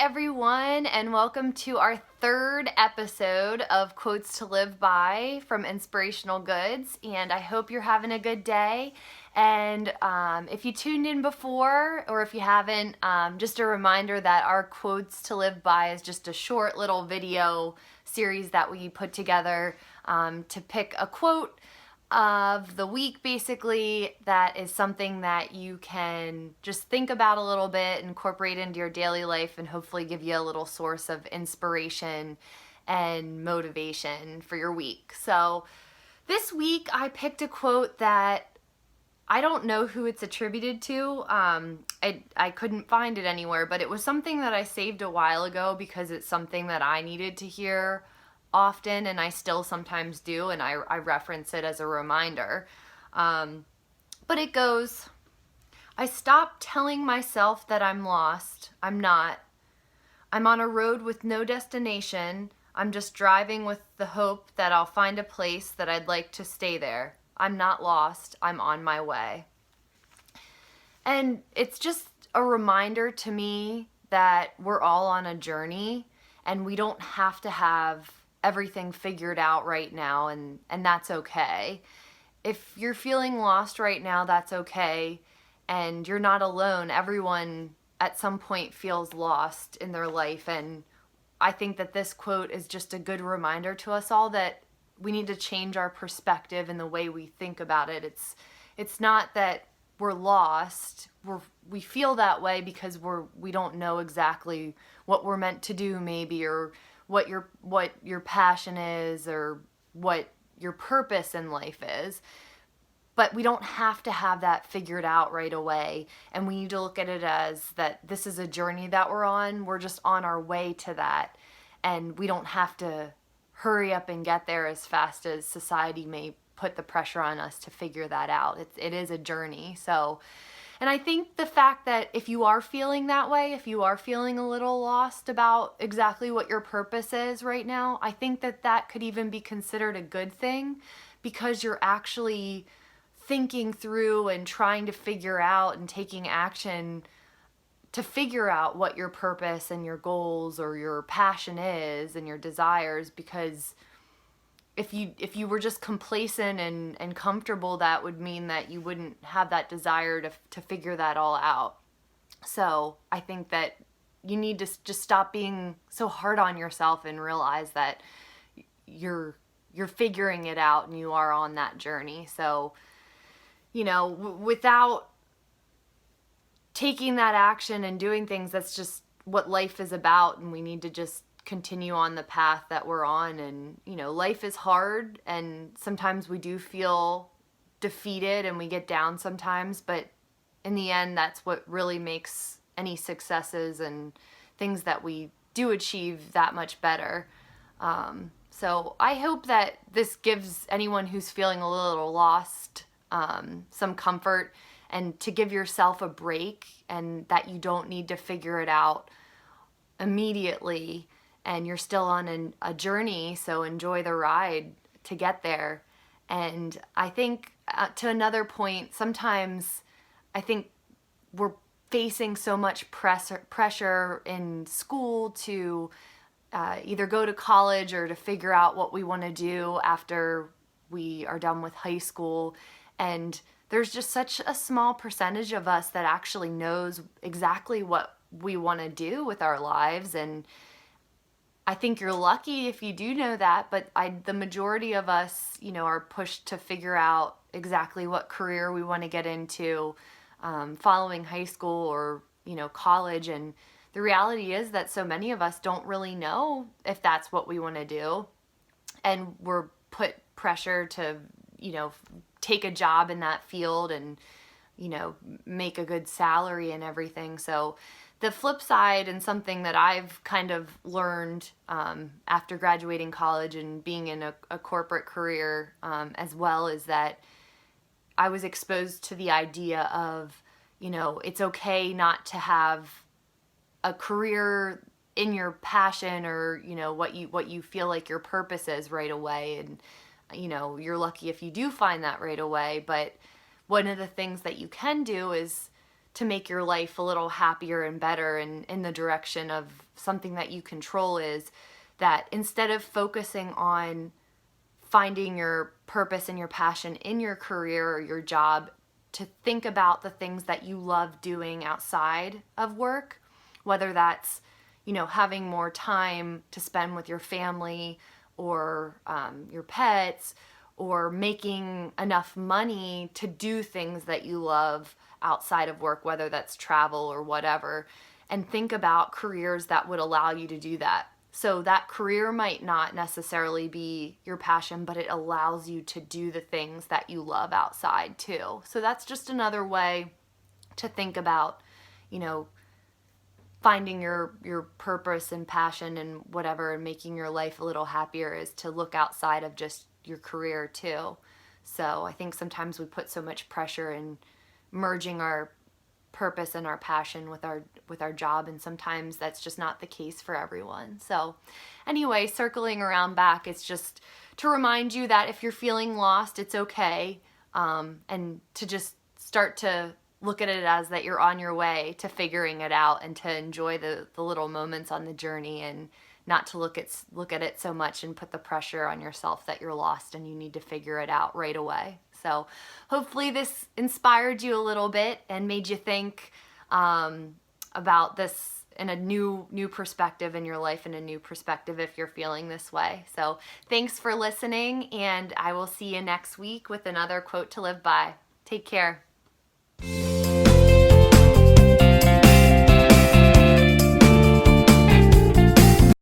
everyone, and welcome to our third episode of Quotes to Live By from Inspirational Goods. And I hope you're having a good day. And if you tuned in before, or if you haven't, just a reminder that our Quotes to Live By is just a short little video series that we put together to pick a quote of the week, basically, that is something that you can just think about a little bit, incorporate into your daily life, and hopefully give you a little source of inspiration and motivation for your week. So this week I picked a quote that I don't know who it's attributed to. I couldn't find it anywhere, but it was something that I saved a while ago because it's something that I needed to hear often, and I still sometimes do, and I reference it as a reminder. But it goes, I stopped telling myself that I'm lost. I'm not. I'm on a road with no destination. I'm just driving with the hope that I'll find a place that I'd like to stay there. I'm not lost. I'm on my way. And it's just a reminder to me that we're all on a journey, and we don't have to have everything figured out right now, and that's okay. If you're feeling lost right now, that's okay, and you're not alone. Everyone at some point feels lost in their life, and I think that this quote is just a good reminder to us all that we need to change our perspective and the way we think about it. It's not that we're lost. We feel that way because we don't know exactly what we're meant to do, maybe, or what your passion is, or what your purpose in life is. But we don't have to have that figured out right away, and we need to look at it as that this is a journey that we're on. We're just on our way to that, and we don't have to hurry up and get there as fast as society may put the pressure on us to figure that out. It is a journey. So, and I think the fact that if you are feeling that way, if you are feeling a little lost about exactly what your purpose is right now, I think that could even be considered a good thing, because you're actually thinking through and trying to figure out and taking action to figure out what your purpose and your goals or your passion is and your desires. Because if you were just complacent and comfortable, that would mean that you wouldn't have that desire to figure that all out. So I think that you need to just stop being so hard on yourself and realize that you're figuring it out and you are on that journey. So, without taking that action and doing things, that's just what life is about, and we need to just continue on the path that we're on. And life is hard, and sometimes we do feel defeated and we get down sometimes, but in the end, that's what really makes any successes and things that we do achieve that much better. So I hope that this gives anyone who's feeling a little lost some comfort, and to give yourself a break, and that you don't need to figure it out immediately, and you're still on a journey, so enjoy the ride to get there. And I think to another point, sometimes I think we're facing so much pressure in school to either go to college or to figure out what we want to do after we are done with high school. And there's just such a small percentage of us that actually knows exactly what we want to do with our lives. And I think you're lucky if you do know that, but the majority of us, are pushed to figure out exactly what career we want to get into following high school or, college. And the reality is that so many of us don't really know if that's what we want to do. And we're put pressure to, take a job in that field and, make a good salary and everything. So the flip side, and something that I've kind of learned after graduating college and being in a corporate career as well, is that I was exposed to the idea of, it's okay not to have a career in your passion or, what you feel like your purpose is right away. And, you're lucky if you do find that right away. But one of the things that you can do is to make your life a little happier and better and in the direction of something that you control is that instead of focusing on finding your purpose and your passion in your career or your job, to think about the things that you love doing outside of work, whether that's, having more time to spend with your family or your pets, or making enough money to do things that you love outside of work, whether that's travel or whatever, and think about careers that would allow you to do that. So that career might not necessarily be your passion, but it allows you to do the things that you love outside too. So that's just another way to think about, finding your purpose and passion and whatever, and making your life a little happier, is to look outside of just your career too. So I think sometimes we put so much pressure in merging our purpose and our passion with our job, and sometimes that's just not the case for everyone. So anyway, circling around back, it's just to remind you that if you're feeling lost, it's okay, and to just start to look at it as that you're on your way to figuring it out, and to enjoy the little moments on the journey, and not to look at it so much and put the pressure on yourself that you're lost and you need to figure it out right away. So hopefully this inspired you a little bit and made you think about this in a new perspective in your life, and a new perspective if you're feeling this way. So thanks for listening, and I will see you next week with another quote to live by. Take care.